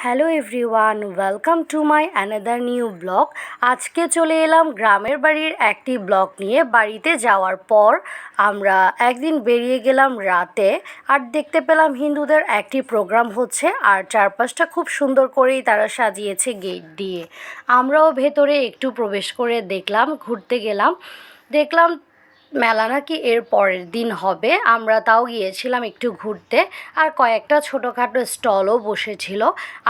Hello everyone, welcome to my another new blog. আজকে চলে এলাম গ্রামের বাড়ির একটি ব্লগ নিয়ে। বাড়িতে যাওয়ার পর আমরা একদিন বেরিয়ে গেলাম রাতে, আর দেখতে পেলাম হিন্দুদের একটি প্রোগ্রাম হচ্ছে, আর চারপাশটা খুব সুন্দর করেই তারা সাজিয়েছে গেট দিয়ে। আমরাও ভেতরে একটু প্রবেশ করে দেখলাম, ঘুরতে গেলাম। দেখলাম মেলা নাকি এর পরের দিন হবে। আমরা তাও গিয়েছিলাম একটু ঘুরতে, আর কয়েকটা ছোটোখাটো স্টলও বসেছিল।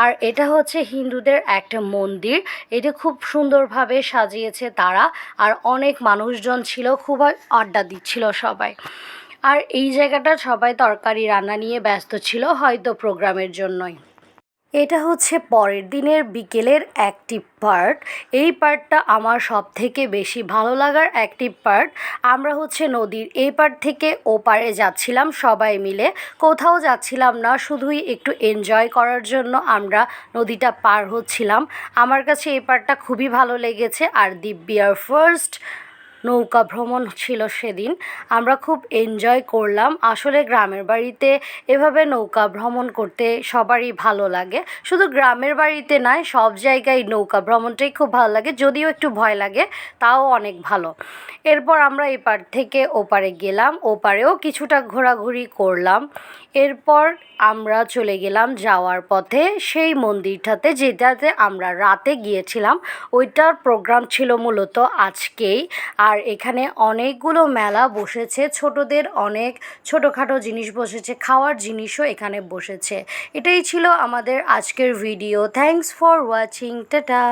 আর এটা হচ্ছে হিন্দুদের একটা মন্দির, এটা খুব সুন্দরভাবে সাজিয়েছে তারা, আর অনেক মানুষজন ছিল, খুব আড্ডা দিচ্ছিল সবাই। আর এই জায়গাটা সবাই তরকারি রান্না নিয়ে ব্যস্ত ছিল, হয়তো প্রোগ্রামের জন্যই। এটা হচ্ছে পরের দিনের বিকেলের একটি পার্ট। এই পার্টটা আমার সব থেকে বেশি ভালো লাগার একটি পার্ট। আমরা হচ্ছে নদীর এই পার থেকে ও পারে যাচ্ছিলাম সবাই মিলে, কোথাও যাচ্ছিলাম না, শুধুই একটু এনজয় করার জন্য আমরা নদীটা পার হচ্ছিলাম। আমার কাছে এই পার্টটা খুবই ভালো লেগেছে। আর দিব্যার ফার্স্ট নৌকা ভ্রমণ ছিল সেদিন, আমরা খুব এনজয় করলাম। আসলে গ্রামের বাড়িতে এভাবে নৌকা ভ্রমণ করতে সবারই ভালো লাগে, শুধু গ্রামের বাড়িতে নয়, সব জায়গায় নৌকা ভ্রমণটাই খুব ভালো লাগে, যদিও একটু ভয় লাগে, তাও অনেক ভালো। এরপর আমরা এপার থেকে ওপারে গেলাম, ওপারেও কিছুটা ঘোরাঘুরি করলাম। এরপর আমরা চলে গেলাম যাওয়ার পথে সেই মন্দিরটাতে, যেটাতে আমরা রাতে গিয়েছিলাম। ওইটার প্রোগ্রাম ছিল মূলত আজকেই। আর এখানে অনেকগুলো মেলা বসেছে, ছোটদের অনেক ছোটোখাটো জিনিস বসেছে, খাওয়ার জিনিসও এখানে বসেছে। এটাই ছিল আমাদের আজকের video. Thanks for watching, tata.